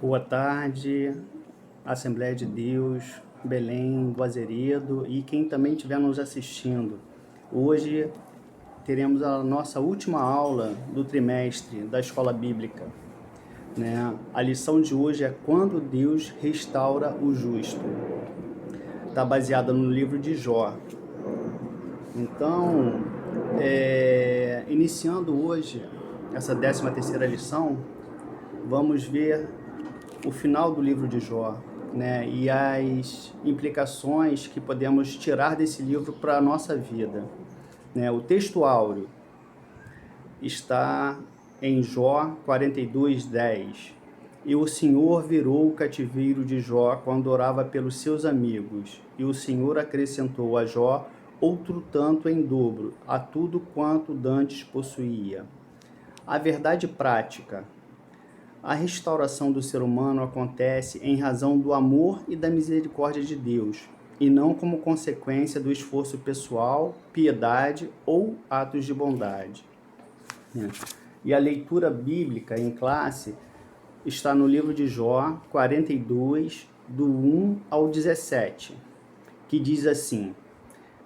Boa tarde, Assembleia de Deus, Belém, do Azeredo e quem também estiver nos assistindo. Hoje teremos a nossa última aula do trimestre da Escola Bíblica, né? A lição de hoje é Quando Deus Restaura o Justo. Está baseada no livro de Jó. Então, iniciando hoje essa 13ª lição, vamos ver o final do livro de Jó, né, e as implicações que podemos tirar desse livro para a nossa vida, né? O texto áureo está em Jó 42:10. E o Senhor virou o cativeiro de Jó quando orava pelos seus amigos, e o Senhor acrescentou a Jó outro tanto em dobro, a tudo quanto dantes possuía. A verdade prática. A restauração do ser humano acontece em razão do amor e da misericórdia de Deus, e não como consequência do esforço pessoal, piedade ou atos de bondade. E a leitura bíblica em classe está no livro de Jó 42, do 1 ao 17, que diz assim: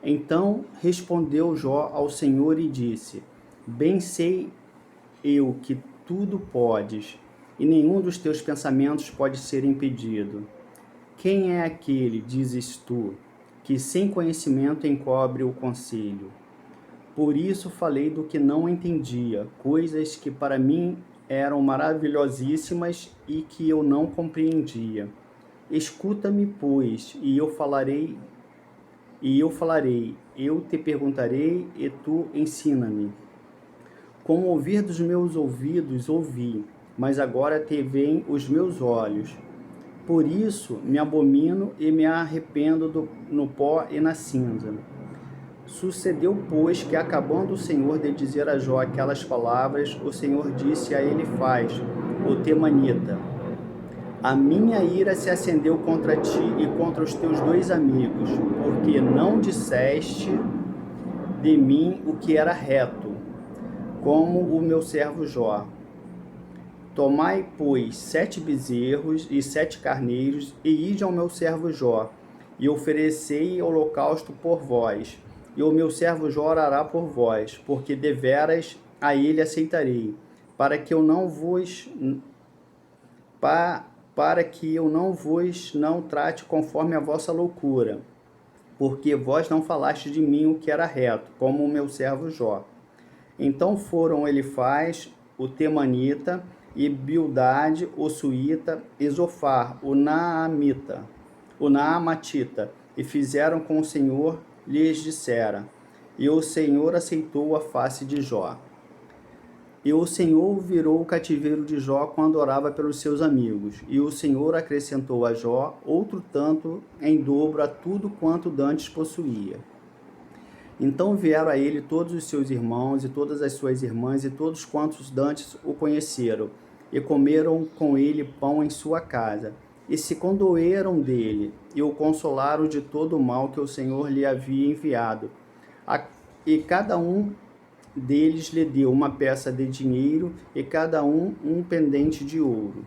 Então respondeu Jó ao Senhor e disse: Bem sei eu que tudo podes, e nenhum dos teus pensamentos pode ser impedido. Quem é aquele, dizes tu, que sem conhecimento encobre o conselho? Por isso falei do que não entendia, coisas que para mim eram maravilhosíssimas e que eu não compreendia. Escuta-me, pois, e eu falarei, eu te perguntarei e tu ensina-me. Com o ouvir dos meus ouvidos ouvi, mas agora te veem os meus olhos. Por isso me abomino e me arrependo no pó e na cinza. Sucedeu, pois, que acabando o Senhor de dizer a Jó aquelas palavras, o Senhor disse a Elifaz, o temanita: A minha ira se acendeu contra ti e contra os teus dois amigos, porque não disseste de mim o que era reto, como o meu servo Jó. Tomai, pois, 7 bezerros e 7 carneiros, e ide ao meu servo Jó, e oferecei holocausto por vós, e o meu servo Jó orará por vós, porque deveras a ele aceitarei, para que eu não vos não trate conforme a vossa loucura, porque vós não falaste de mim o que era reto, como o meu servo Jó. Então foram Elifaz, o temanita, e Bildade, o suíta, e Zofar, o naamatita, e fizeram com o Senhor lhes dissera, e o Senhor aceitou a face de Jó. E o Senhor virou o cativeiro de Jó quando orava pelos seus amigos, e o Senhor acrescentou a Jó outro tanto em dobro a tudo quanto dantes possuía. Então vieram a ele todos os seus irmãos e todas as suas irmãs e todos quantos dantes o conheceram, e comeram com ele pão em sua casa, e se condoeram dele, e o consolaram de todo o mal que o Senhor lhe havia enviado. E cada um deles lhe deu uma peça de dinheiro, e cada um pendente de ouro.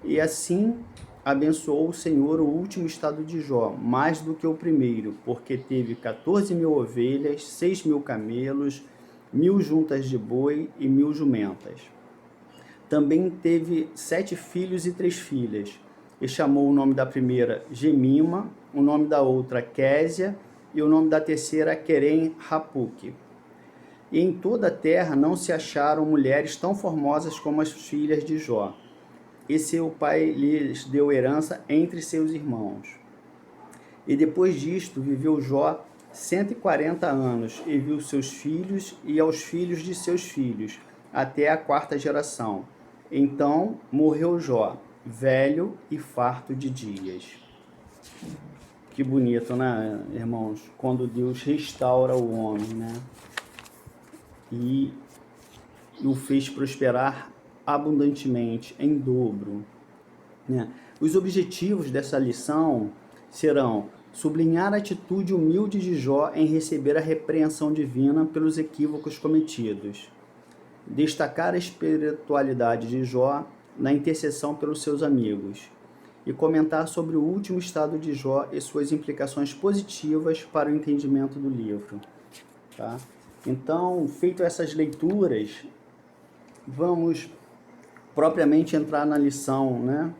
E assim abençoou o Senhor o último estado de Jó, mais do que o primeiro, porque teve 14.000 ovelhas, 6.000 camelos, 1.000 juntas de boi e 1.000 jumentas. Também teve 7 filhos e 3 filhas, e chamou o nome da primeira Gemima, o nome da outra Késia, e o nome da terceira Querem-Rapuque. E em toda a terra não se acharam mulheres tão formosas como as filhas de Jó. E seu pai lhes deu herança entre seus irmãos. E depois disto viveu Jó 140 anos, e viu seus filhos e aos filhos de seus filhos, até a 4ª geração. Então morreu Jó, velho e farto de dias. Que bonito, né, irmãos? Quando Deus restaura o homem, né? E o fez prosperar abundantemente, em dobro, né? Os objetivos dessa lição serão sublinhar a atitude humilde de Jó em receber a repreensão divina pelos equívocos cometidos, destacar a espiritualidade de Jó, na intercessão pelos seus amigos e comentar sobre o último estado de Jó e suas implicações positivas para o entendimento do livro. Tá? Então, feito essas leituras, vamos propriamente entrar na lição, né,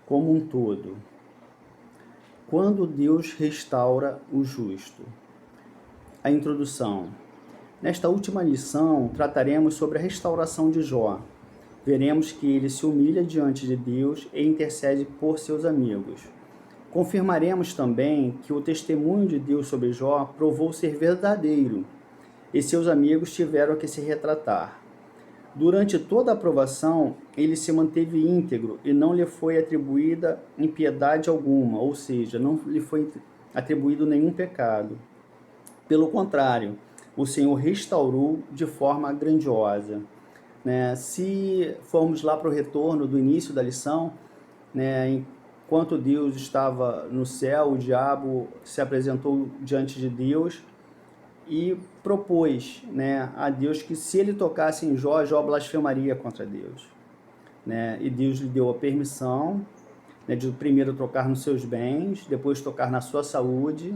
como um todo. Quando Deus restaura o justo. A introdução. Nesta última lição, trataremos sobre a restauração de Jó. Veremos que ele se humilha diante de Deus e intercede por seus amigos. Confirmaremos também que o testemunho de Deus sobre Jó provou ser verdadeiro e seus amigos tiveram que se retratar. Durante toda a provação, ele se manteve íntegro e não lhe foi atribuída impiedade alguma, ou seja, não lhe foi atribuído nenhum pecado. Pelo contrário, o Senhor restaurou de forma grandiosa. Né? Se formos lá para o retorno do início da lição, né, enquanto Deus estava no céu, o diabo se apresentou diante de Deus e propôs, né, a Deus que se ele tocasse em Jó, Jó blasfemaria contra Deus. Né? E Deus lhe deu a permissão, né, de primeiro tocar nos seus bens, depois tocar na sua saúde.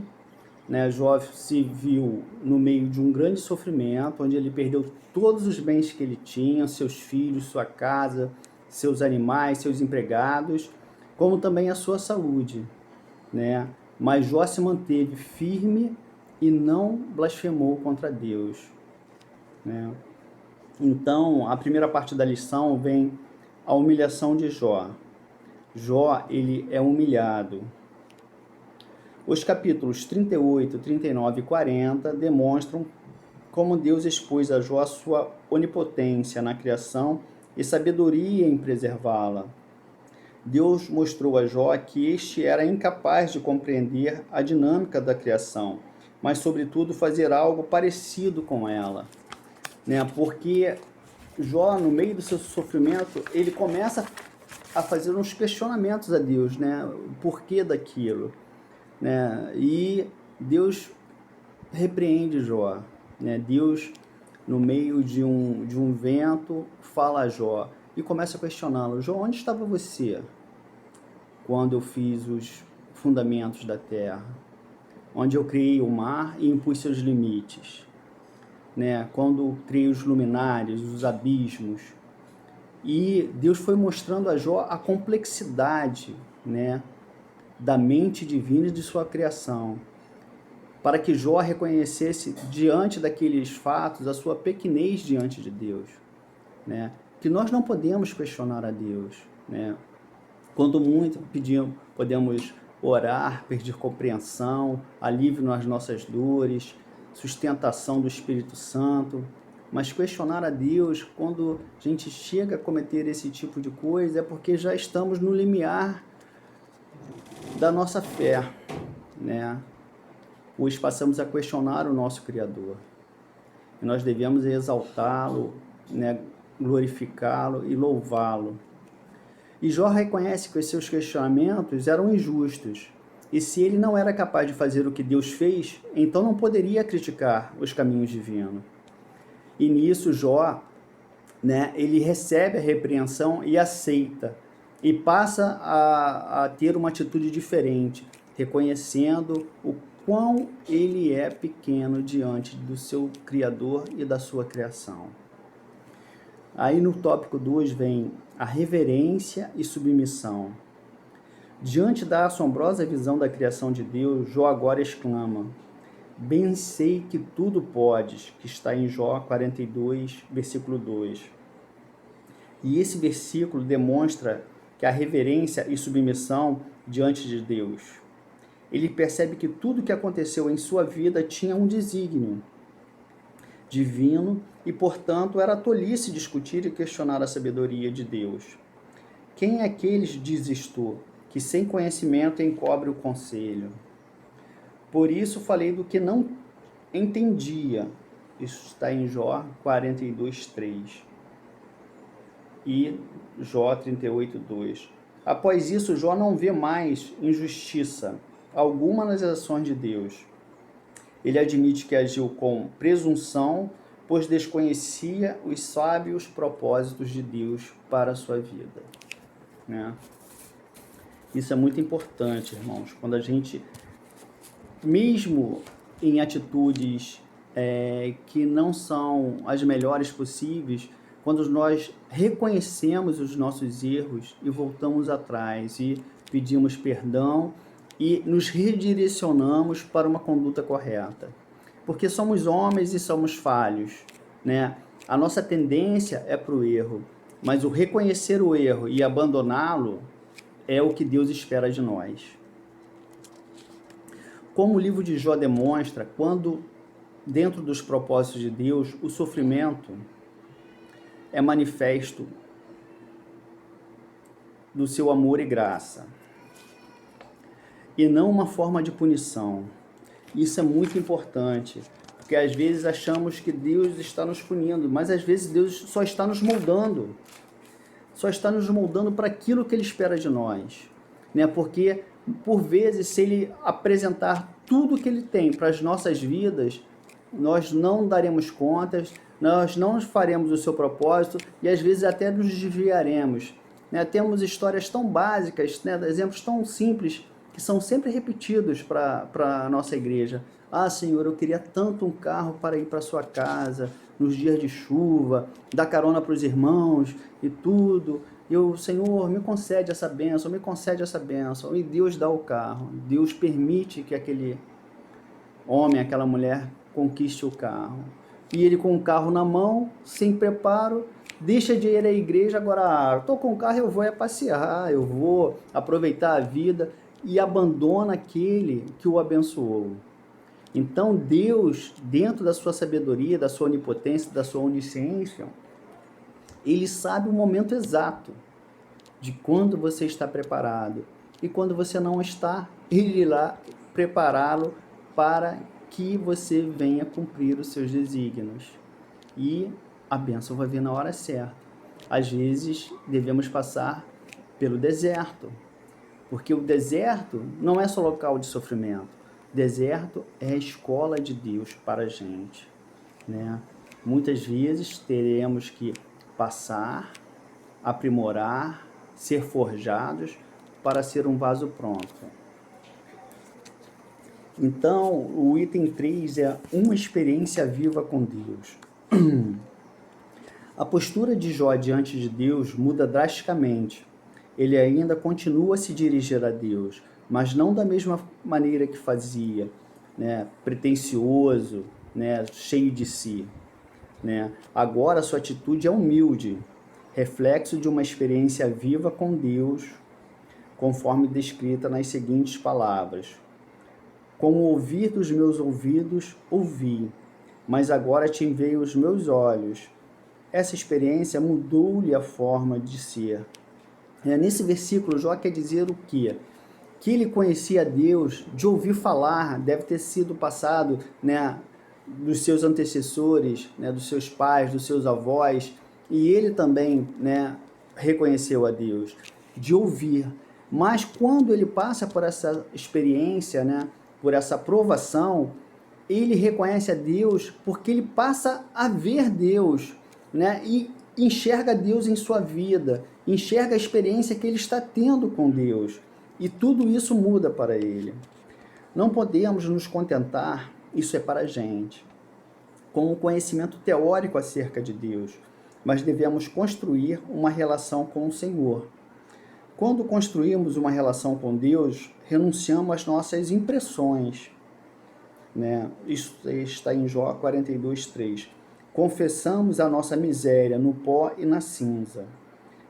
Né? Jó se viu no meio de um grande sofrimento, onde ele perdeu todos os bens que ele tinha, seus filhos, sua casa, seus animais, seus empregados, como também a sua saúde. Né? Mas Jó se manteve firme e não blasfemou contra Deus. Né? Então, a primeira parte da lição vem a humilhação de Jó. Jó, ele é humilhado. Os capítulos 38, 39 e 40 demonstram como Deus expôs a Jó a sua onipotência na criação e sabedoria em preservá-la. Deus mostrou a Jó que este era incapaz de compreender a dinâmica da criação, mas, sobretudo, fazer algo parecido com ela. Né? Porque Jó, no meio do seu sofrimento, ele começa a fazer uns questionamentos a Deus, né? O porquê daquilo. Né? E Deus repreende Jó. Né? Deus, no meio de um vento, fala a Jó e começa a questioná-lo. Jó, onde estava você quando eu fiz os fundamentos da terra? Onde eu criei o mar e impus seus limites? Né? Quando criei os luminares, os abismos? E Deus foi mostrando a Jó a complexidade, né, da mente divina e de sua criação, para que Jó reconhecesse diante daqueles fatos a sua pequenez diante de Deus, né? Que nós não podemos questionar a Deus, né? Quando muito podemos orar, pedir compreensão, alívio nas nossas dores, sustentação do Espírito Santo, mas questionar a Deus quando a gente chega a cometer esse tipo de coisa é porque já estamos no limiar da nossa fé, né? Hoje passamos a questionar o nosso Criador. E nós devemos exaltá-lo, né? Glorificá-lo e louvá-lo. E Jó reconhece que os seus questionamentos eram injustos. E se ele não era capaz de fazer o que Deus fez, então não poderia criticar os caminhos divinos. E nisso Jó, né, ele recebe a repreensão e aceita. E passa a ter uma atitude diferente, reconhecendo o quão ele é pequeno diante do seu Criador e da sua criação. Aí no tópico 2 vem a reverência e submissão. Diante da assombrosa visão da criação de Deus, Jó agora exclama: bem sei que tudo podes, que está em Jó 42, versículo 2. E esse versículo demonstra que a reverência e submissão diante de Deus. Ele percebe que tudo que aconteceu em sua vida tinha um desígnio divino e, portanto, era tolice discutir e questionar a sabedoria de Deus. Quem é aqueles, diz isto, que sem conhecimento encobre o conselho? Por isso falei do que não entendia. Isso está em Jó 42, 3. E Jó 38, 2. Após isso, Jó não vê mais injustiça alguma nas ações de Deus. Ele admite que agiu com presunção pois desconhecia os sábios propósitos de Deus para a sua vida, né? Isso é muito importante, irmãos, quando a gente, mesmo em atitudes que não são as melhores possíveis, quando nós reconhecemos os nossos erros e voltamos atrás e pedimos perdão e nos redirecionamos para uma conduta correta. Porque somos homens e somos falhos, né? A nossa tendência é para o erro, mas o reconhecer o erro e abandoná-lo é o que Deus espera de nós. Como o livro de Jó demonstra, quando dentro dos propósitos de Deus, o sofrimento é manifesto do seu amor e graça, e não uma forma de punição. Isso é muito importante, porque às vezes achamos que Deus está nos punindo, mas às vezes Deus só está nos moldando. Só está nos moldando para aquilo que Ele espera de nós, né? Porque, por vezes, se Ele apresentar tudo que Ele tem para as nossas vidas, nós não daremos contas, nós não faremos o seu propósito e, às vezes, até nos desviaremos, né? Temos histórias tão básicas, né? Exemplos tão simples, que são sempre repetidos para a nossa igreja. Ah, Senhor, eu queria tanto um carro para ir para a sua casa, nos dias de chuva, dar carona para os irmãos e tudo. Senhor, me concede essa bênção, me concede essa bênção. E Deus dá o carro. Deus permite que aquele homem, aquela mulher, conquiste o carro. E ele com o carro na mão, sem preparo, deixa de ir à igreja. Agora, estou com o carro, eu vou passear, eu vou aproveitar a vida, e abandona aquele que o abençoou. Então Deus, dentro da sua sabedoria, da sua onipotência, da sua onisciência, Ele sabe o momento exato de quando você está preparado. E quando você não está, Ele irá prepará-lo para que você venha cumprir os seus desígnios. E a bênção vai vir na hora certa. Às vezes, devemos passar pelo deserto, porque o deserto não é só local de sofrimento. Deserto é a escola de Deus para a gente, né? Muitas vezes teremos que passar, aprimorar, ser forjados para ser um vaso pronto. Então, o item 3 é uma experiência viva com Deus. A postura de Jó diante de Deus muda drasticamente. Ele ainda continua a se dirigir a Deus, mas não da mesma maneira que fazia, né? Pretensioso, né? Cheio de si, né? Agora sua atitude é humilde, reflexo de uma experiência viva com Deus, conforme descrita nas seguintes palavras: como ouvir dos meus ouvidos, ouvi, mas agora te enviei os meus olhos. Essa experiência mudou-lhe a forma de ser. Nesse versículo, Jó quer dizer o quê? Que ele conhecia Deus de ouvir falar, deve ter sido passado, né, dos seus antecessores, né, dos seus pais, dos seus avós, e ele também, né, reconheceu a Deus, de ouvir. Mas quando ele passa por essa experiência, né, por essa provação, ele reconhece a Deus porque ele passa a ver Deus, né, e enxerga Deus em sua vida, enxerga a experiência que ele está tendo com Deus, e tudo isso muda para ele. Não podemos nos contentar, isso é para a gente, com o conhecimento teórico acerca de Deus, mas devemos construir uma relação com o Senhor. Quando construímos uma relação com Deus, renunciamos às nossas impressões, né? Isso está em Jó 42:3. Confessamos a nossa miséria no pó e na cinza,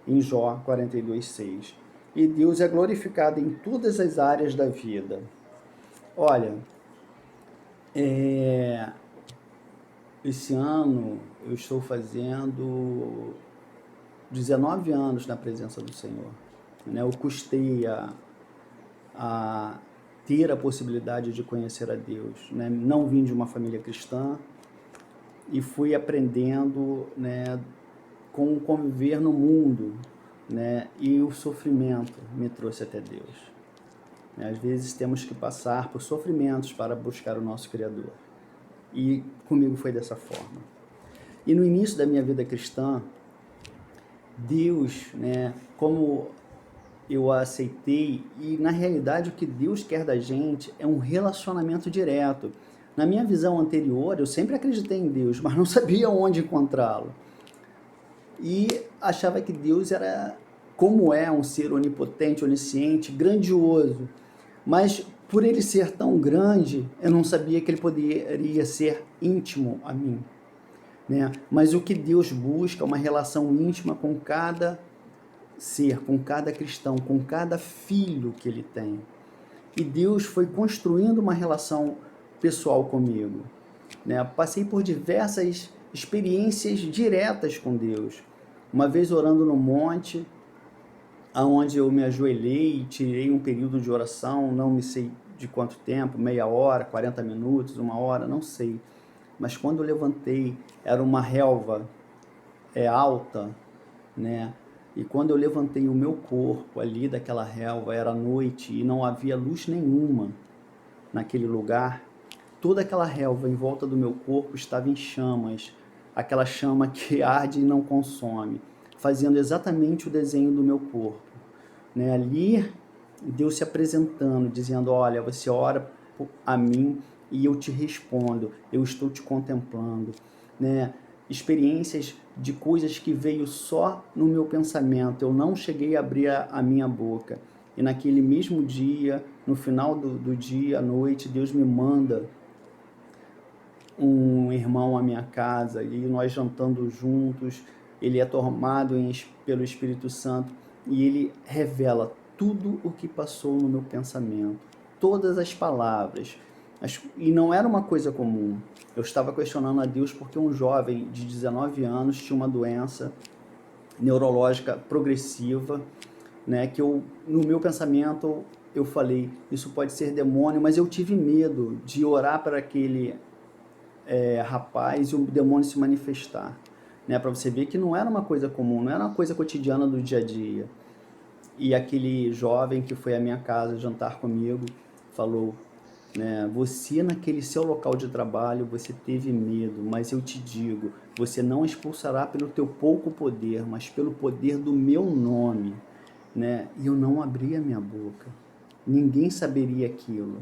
em Jó 42:6. E Deus é glorificado em todas as áreas da vida. Olha, esse ano eu estou fazendo 19 anos na presença do Senhor, né? Eu custei a ter a possibilidade de conhecer a Deus, né? Não vim de uma família cristã e fui aprendendo, né, com conviver no mundo, né? E o sofrimento me trouxe até Deus. Às vezes temos que passar por sofrimentos para buscar o nosso Criador. E comigo foi dessa forma. E no início da minha vida cristã, Deus, né, como eu a aceitei, e na realidade o que Deus quer da gente é um relacionamento direto. Na minha visão anterior, eu sempre acreditei em Deus, mas não sabia onde encontrá-lo. E achava que Deus era, como é, um ser onipotente, onisciente, grandioso. Mas por ele ser tão grande, eu não sabia que ele poderia ser íntimo a mim, né? Mas o que Deus busca é uma relação íntima com cada ser, com cada cristão, com cada filho que ele tem. E Deus foi construindo uma relação pessoal comigo, né? Passei por diversas experiências diretas com Deus. Uma vez orando no monte, aonde eu me ajoelhei e tirei um período de oração, não me sei de quanto tempo, meia hora, 40 minutos, uma hora, não sei. Mas quando eu levantei, era uma relva alta, né? E quando eu levantei o meu corpo ali daquela relva, era noite e não havia luz nenhuma naquele lugar. Toda aquela relva em volta do meu corpo estava em chamas, aquela chama que arde e não consome, fazendo exatamente o desenho do meu corpo, né? Ali, Deus se apresentando, dizendo: olha, você ora a mim e eu te respondo, eu estou te contemplando, né? Experiências de coisas que veio só no meu pensamento, eu não cheguei a abrir a minha boca. E naquele mesmo dia, no final do dia, à noite, Deus me manda um irmão à minha casa e nós jantando juntos. Ele é tomado pelo Espírito Santo e ele revela tudo o que passou no meu pensamento, todas as palavras. E não era uma coisa comum. Eu estava questionando a Deus porque um jovem de 19 anos tinha uma doença neurológica progressiva, né, que no meu pensamento eu falei, isso pode ser demônio, mas eu tive medo de orar para aquele rapaz e o demônio se manifestar, né, para você ver que não era uma coisa comum, não era uma coisa cotidiana do dia a dia. E aquele jovem que foi à minha casa jantar comigo falou, né, você naquele seu local de trabalho, você teve medo, mas eu te digo, você não expulsará pelo teu pouco poder, mas pelo poder do meu nome, né? E eu não abri a minha boca, ninguém saberia aquilo,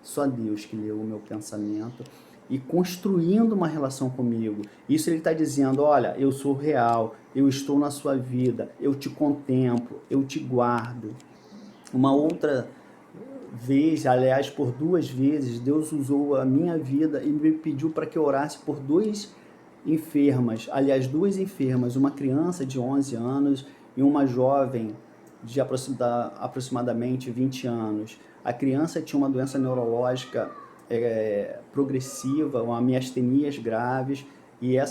só Deus que leu o meu pensamento e construindo uma relação comigo. Isso ele está dizendo, olha, eu sou real, eu estou na sua vida, eu te contemplo, eu te guardo. Uma outra vez, aliás, por 2 vezes, Deus usou a minha vida e me pediu para que eu orasse por 2 enfermas, aliás, 2 enfermas, uma criança de 11 anos e uma jovem de aproximadamente 20 anos. A criança tinha uma doença neurológica progressiva, uma miastenias graves, e a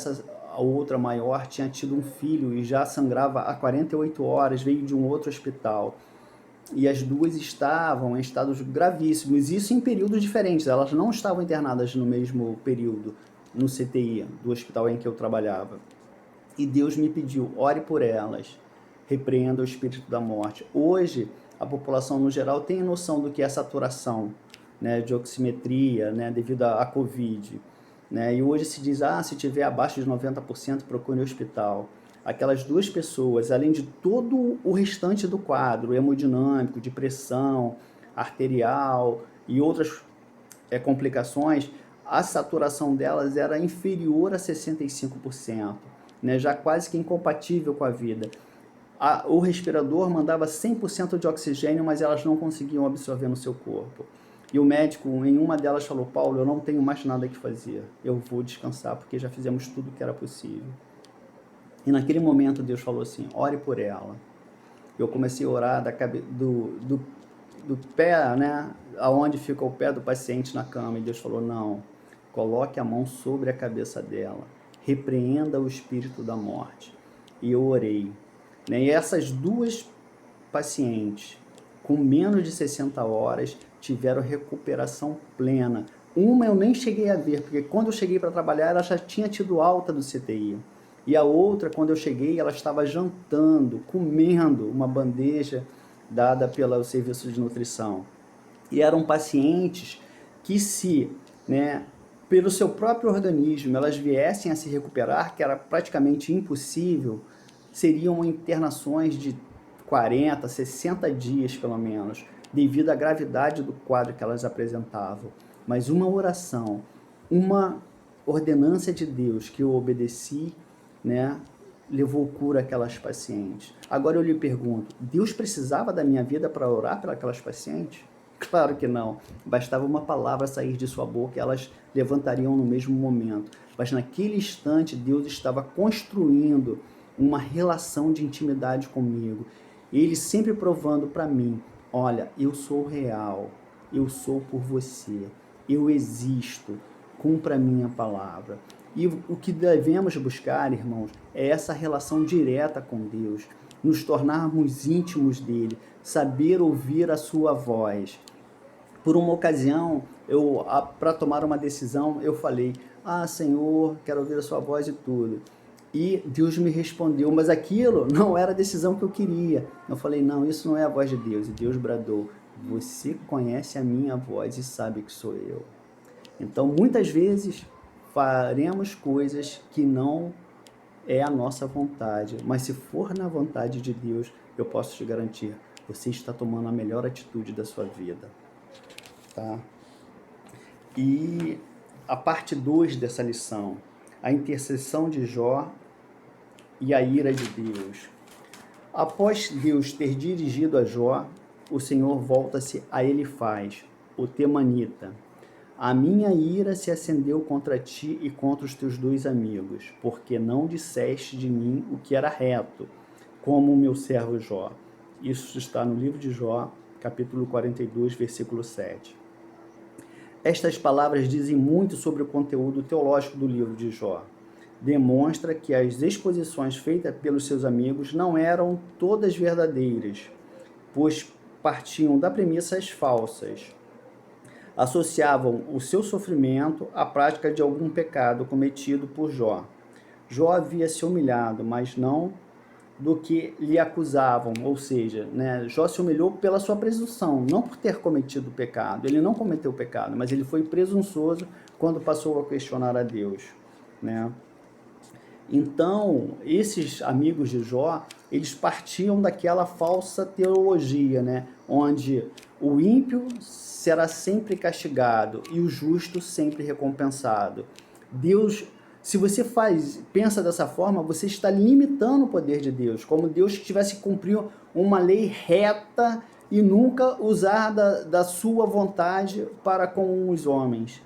outra maior tinha tido um filho e já sangrava há 48 horas, veio de um outro hospital. E as duas estavam em estados gravíssimos, isso em períodos diferentes, elas não estavam internadas no mesmo período, no CTI, do hospital em que eu trabalhava. E Deus me pediu, ore por elas, repreenda o espírito da morte. Hoje, a população no geral tem noção do que é saturação, né, de oximetria, né, devido à Covid. Né, e hoje se diz, se tiver abaixo de 90%, procure o hospital. Aquelas 2 pessoas, além de todo o restante do quadro hemodinâmico, de pressão arterial e outras complicações, a saturação delas era inferior a 65%, né, já quase que incompatível com a vida. O respirador mandava 100% de oxigênio, mas elas não conseguiam absorver no seu corpo. E o médico, em uma delas, falou, Paulo, eu não tenho mais nada que fazer, eu vou descansar, porque já fizemos tudo que era possível. E naquele momento Deus falou assim, ore por ela. Eu comecei a orar do pé, né, aonde fica o pé do paciente na cama, e Deus falou, não, coloque a mão sobre a cabeça dela, repreenda o espírito da morte. E eu orei. Né? E essas 2 pacientes, com menos de 60 horas, tiveram recuperação plena. Uma eu nem cheguei a ver, porque quando eu cheguei para trabalhar, ela já tinha tido alta do CTI. E a outra, quando eu cheguei, ela estava jantando, comendo uma bandeja dada pelo serviço de nutrição. E eram pacientes que se, né, pelo seu próprio organismo, elas viessem a se recuperar, que era praticamente impossível, seriam internações de 40, 60 dias pelo menos, devido à gravidade do quadro que elas apresentavam. Mas uma oração, uma ordenança de Deus que eu obedeci, né, levou cura àquelas pacientes. Agora eu lhe pergunto, Deus precisava da minha vida para orar para aquelas pacientes? Claro que não. Bastava uma palavra sair de sua boca e elas levantariam no mesmo momento. Mas naquele instante Deus estava construindo uma relação de intimidade comigo. Ele sempre provando para mim, olha, eu sou real, eu sou por você, eu existo, cumpra a minha palavra. E o que devemos buscar, irmãos, é essa relação direta com Deus, nos tornarmos íntimos dele, saber ouvir a sua voz. Por uma ocasião, para tomar uma decisão, eu falei, Senhor, quero ouvir a sua voz e tudo. E Deus me respondeu, mas aquilo não era a decisão que eu queria. Eu falei, não, isso não é a voz de Deus. E Deus bradou, você conhece a minha voz e sabe que sou eu. Então, muitas vezes, faremos coisas que não é a nossa vontade, mas se for na vontade de Deus, eu posso te garantir, você está tomando a melhor atitude da sua vida. Tá? E a parte 2 dessa lição, a intercessão de Jó e a ira de Deus. Após Deus ter dirigido a Jó, o Senhor volta-se a Elifaz, o temanita. A minha ira se acendeu contra ti e contra os teus 2 amigos, porque não disseste de mim o que era reto, como o meu servo Jó. Isso está no livro de Jó, capítulo 42, versículo 7. Estas palavras dizem muito sobre o conteúdo teológico do livro de Jó. Demonstra que as exposições feitas pelos seus amigos não eram todas verdadeiras, pois partiam de premissas falsas. Associavam o seu sofrimento à prática de algum pecado cometido por Jó. Jó havia se humilhado, mas não do que lhe acusavam, ou seja, Jó se humilhou pela sua presunção, não por ter cometido o pecado. Ele não cometeu o pecado, mas ele foi presunçoso quando passou a questionar a Deus. Então, esses amigos de Jó, eles partiam daquela falsa teologia, onde o ímpio será sempre castigado e o justo sempre recompensado. Deus, se você pensa dessa forma, você está limitando o poder de Deus, como Deus tivesse cumprido uma lei reta e nunca usar da sua vontade para com os homens,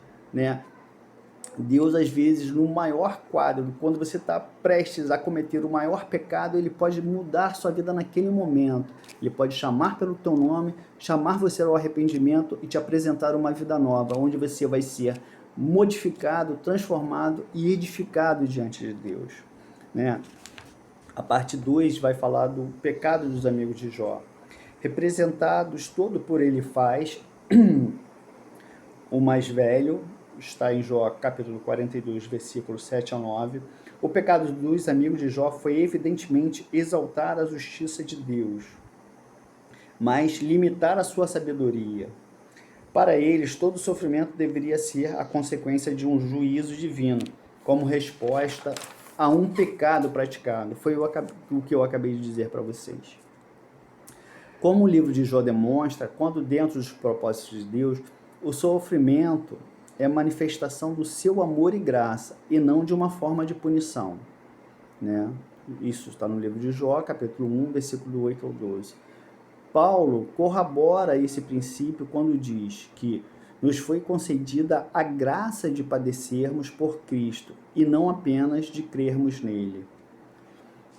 Deus, às vezes, no maior quadro, quando você está prestes a cometer o maior pecado, ele pode mudar sua vida naquele momento. Ele pode chamar pelo teu nome, chamar você ao arrependimento e te apresentar uma vida nova, onde você vai ser modificado, transformado e edificado diante de Deus. A parte 2 vai falar do pecado dos amigos de Jó. Representados todo por Elifaz, o mais velho, está em Jó, capítulo 42, versículos 7 a 9. O pecado dos amigos de Jó foi evidentemente exaltar a justiça de Deus, mas limitar a sua sabedoria. Para eles, todo sofrimento deveria ser a consequência de um juízo divino, como resposta a um pecado praticado. Foi o que eu acabei de dizer para vocês. Como o livro de Jó demonstra, quando dentro dos propósitos de Deus, o sofrimento é manifestação do seu amor e graça, e não de uma forma de punição. Isso está no livro de Jó, capítulo 1, versículo 8 ao 12. Paulo corrobora esse princípio quando diz que nos foi concedida a graça de padecermos por Cristo, e não apenas de crermos nele.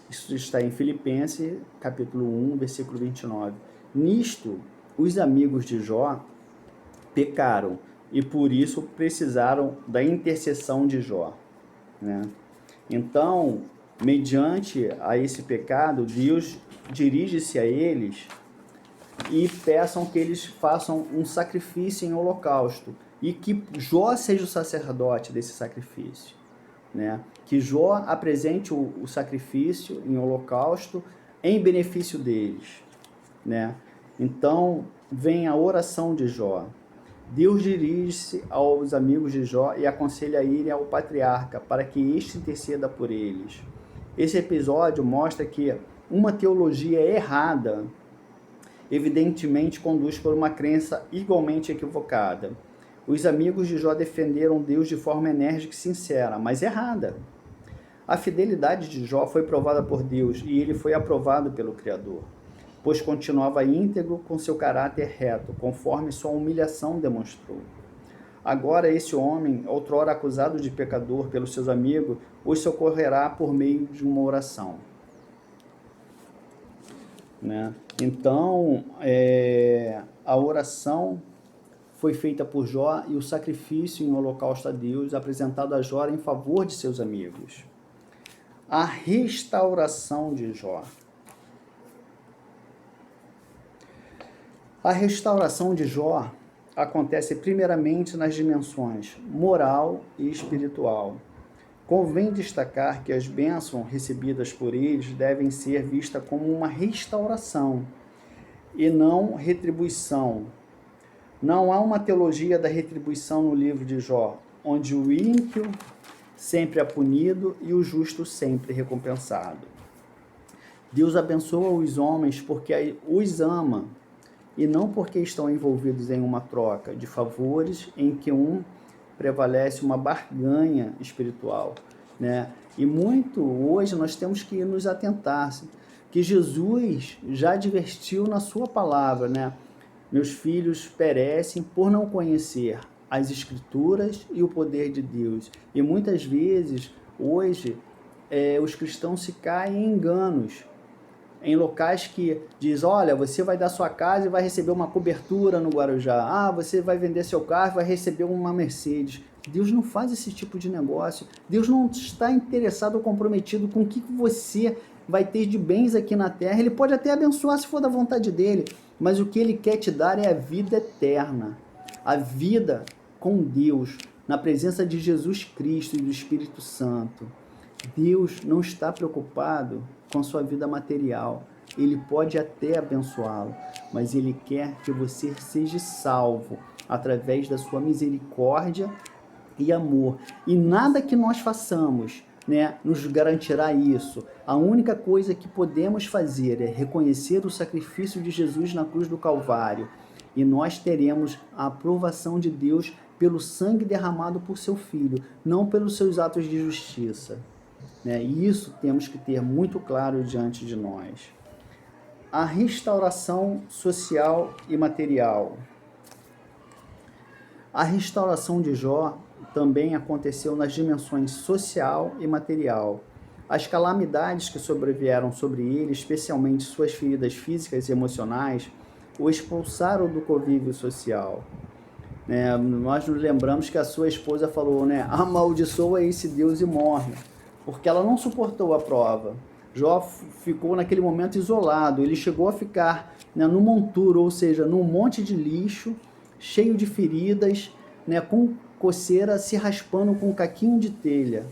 Isso está em Filipenses, capítulo 1, versículo 29. Nisto, os amigos de Jó pecaram, e por isso precisaram da intercessão de Jó. Então, mediante a esse pecado, Deus dirige-se a eles e peçam que eles façam um sacrifício em holocausto, e que Jó seja o sacerdote desse sacrifício. Que Jó apresente o sacrifício em holocausto em benefício deles. Então, vem a oração de Jó. Deus dirige-se aos amigos de Jó e aconselha a irem ao patriarca para que este interceda por eles. Esse episódio mostra que uma teologia errada evidentemente conduz por uma crença igualmente equivocada. Os amigos de Jó defenderam Deus de forma enérgica e sincera, mas errada. A fidelidade de Jó foi provada por Deus e ele foi aprovado pelo Criador, pois continuava íntegro com seu caráter reto, conforme sua humilhação demonstrou. Agora esse homem, outrora acusado de pecador pelos seus amigos, os socorrerá por meio de uma oração. Né? Então, a oração foi feita por Jó e o sacrifício em holocausto a Deus apresentado a Jó em favor de seus amigos. A restauração de Jó. A restauração de Jó acontece primeiramente nas dimensões moral e espiritual. Convém destacar que as bênçãos recebidas por eles devem ser vistas como uma restauração e não retribuição. Não há uma teologia da retribuição no livro de Jó, onde o ímpio sempre é punido e o justo sempre recompensado. Deus abençoa os homens porque os ama e não porque estão envolvidos em uma troca de favores em que prevalece uma barganha espiritual, né? E muito hoje nós temos que nos atentar que Jesus já advertiu na sua palavra, né? Meus filhos perecem por não conhecer as Escrituras e o poder de Deus. E muitas vezes, hoje, os cristãos se caem em enganos, em locais que diz, olha, você vai dar sua casa e vai receber uma cobertura no Guarujá. Ah, você vai vender seu carro e vai receber uma Mercedes. Deus não faz esse tipo de negócio. Deus não está interessado ou comprometido com o que você vai ter de bens aqui na terra. Ele pode até abençoar se for da vontade dele, mas o que ele quer te dar é a vida eterna. A vida com Deus, na presença de Jesus Cristo e do Espírito Santo. Deus não está preocupado com sua vida material. Ele pode até abençoá-lo, mas ele quer que você seja salvo através da sua misericórdia e amor. E nada que nós façamos, né, nos garantirá isso. A única coisa que podemos fazer é reconhecer o sacrifício de Jesus na cruz do Calvário, e nós teremos a aprovação de Deus pelo sangue derramado por seu Filho, não pelos seus atos de justiça. E isso temos que ter muito claro diante de nós. A restauração social e material. A restauração de Jó também aconteceu nas dimensões social e material. As calamidades que sobrevieram sobre ele, especialmente suas feridas físicas e emocionais, o expulsaram do convívio social. Nós nos lembramos que a sua esposa falou, amaldiçoa esse Deus e morre, porque ela não suportou a prova. Jó ficou naquele momento isolado, ele chegou a ficar no monturo, ou seja, num monte de lixo, cheio de feridas, com coceira, se raspando com um caquinho de telha,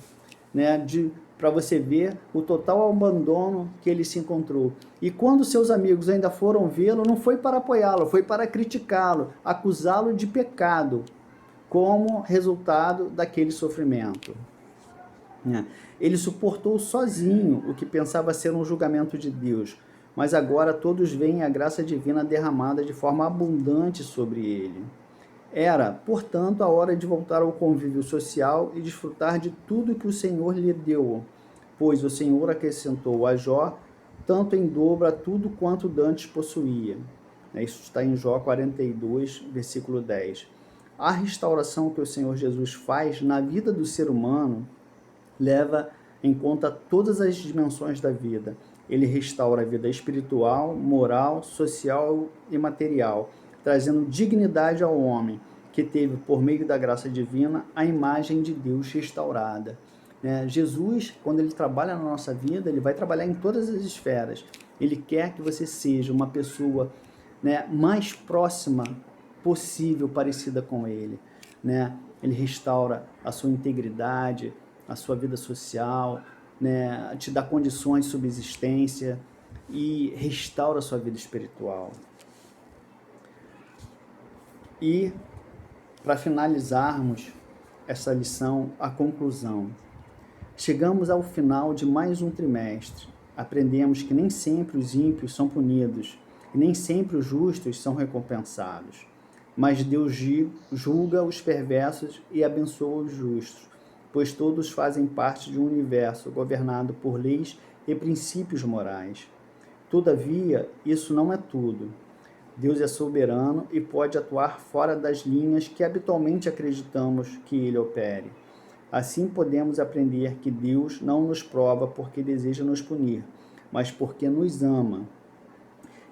para você ver o total abandono que ele se encontrou. E quando seus amigos ainda foram vê-lo, não foi para apoiá-lo, foi para criticá-lo, acusá-lo de pecado, como resultado daquele sofrimento. Ele suportou sozinho o que pensava ser um julgamento de Deus, mas agora todos veem a graça divina derramada de forma abundante sobre ele. Era, portanto, a hora de voltar ao convívio social e desfrutar de tudo que o Senhor lhe deu, pois o Senhor acrescentou a Jó tanto em dobro a tudo quanto dantes possuía. Isso está em Jó 42, versículo 10. A restauração que o Senhor Jesus faz na vida do ser humano leva em conta todas as dimensões da vida. Ele restaura a vida espiritual, moral, social e material, trazendo dignidade ao homem, que teve, por meio da graça divina, a imagem de Deus restaurada. Jesus, quando ele trabalha na nossa vida, ele vai trabalhar em todas as esferas. Ele quer que você seja uma pessoa mais próxima possível, parecida com ele. Ele restaura a sua integridade, a sua vida social, te dá condições de subsistência e restaura a sua vida espiritual. E Para finalizarmos essa lição, a conclusão. Chegamos ao final de mais um trimestre. Aprendemos que nem sempre os ímpios são punidos e nem sempre os justos são recompensados. Mas Deus julga os perversos e abençoa os justos, pois todos fazem parte de um universo governado por leis e princípios morais. Todavia, isso não é tudo. Deus é soberano e pode atuar fora das linhas que habitualmente acreditamos que ele opere. Assim podemos aprender que Deus não nos prova porque deseja nos punir, mas porque nos ama.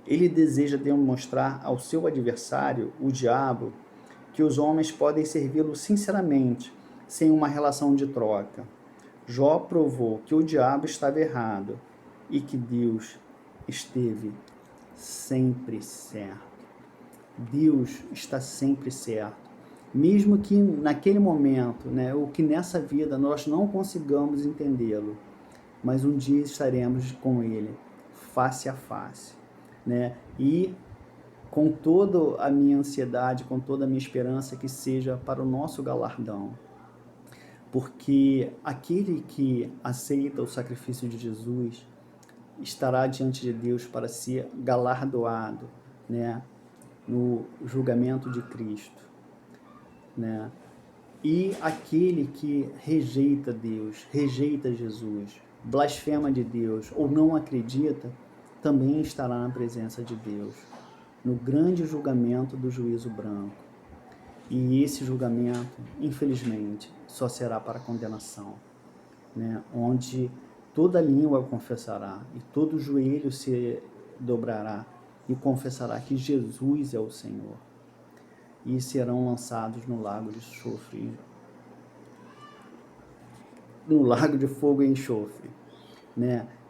Ele deseja demonstrar ao seu adversário, o diabo, que os homens podem servi-lo sinceramente, sem uma relação de troca. Jó provou que o diabo estava errado e que Deus esteve sempre certo. Deus está sempre certo. Mesmo que naquele momento, ou que nessa vida nós não consigamos entendê-lo, mas um dia estaremos com Ele, face a face. E com toda a minha ansiedade, com toda a minha esperança que seja para o nosso galardão. Porque aquele que aceita o sacrifício de Jesus estará diante de Deus para ser galardoado, no julgamento de Cristo. E aquele que rejeita Deus, rejeita Jesus, blasfema de Deus ou não acredita, também estará na presença de Deus, no grande julgamento do juízo branco. E esse julgamento, infelizmente, só será para condenação, onde toda língua confessará e todo joelho se dobrará e confessará que Jesus é o Senhor. E serão lançados no lago de enxofre, no lago de fogo e enxofre,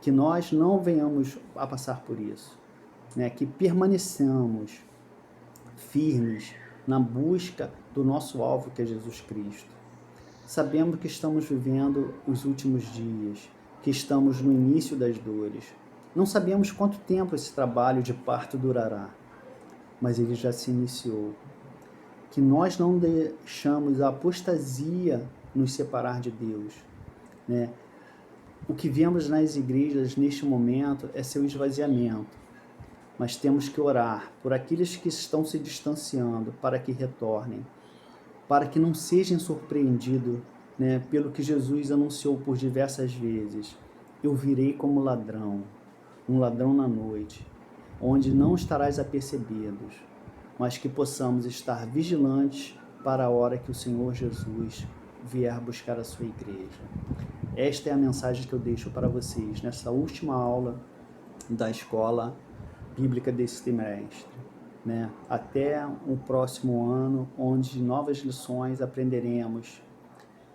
que nós não venhamos a passar por isso, que permaneçamos firmes na busca do nosso alvo, que é Jesus Cristo. Sabemos que estamos vivendo os últimos dias, que estamos no início das dores. Não sabemos quanto tempo esse trabalho de parto durará, mas ele já se iniciou. Que nós não deixamos a apostasia nos separar de Deus, O que vemos nas igrejas neste momento é seu esvaziamento, mas temos que orar por aqueles que estão se distanciando para que retornem, para que não sejam surpreendidos, pelo que Jesus anunciou por diversas vezes. Eu virei como ladrão, um ladrão na noite, onde não estarás apercebidos, mas que possamos estar vigilantes para a hora que o Senhor Jesus vier buscar a sua igreja. Esta é a mensagem que eu deixo para vocês nessa última aula da escola bíblica desse trimestre. Até o próximo ano, onde novas lições aprenderemos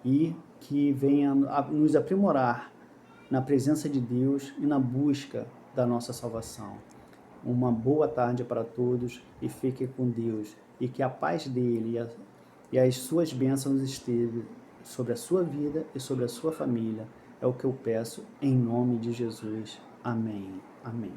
e que venha nos aprimorar na presença de Deus e na busca da nossa salvação. Uma boa tarde para todos e fiquem com Deus, e que a paz dele e as suas bênçãos estejam sobre a sua vida e sobre a sua família. É o que eu peço em nome de Jesus. Amém. Amém.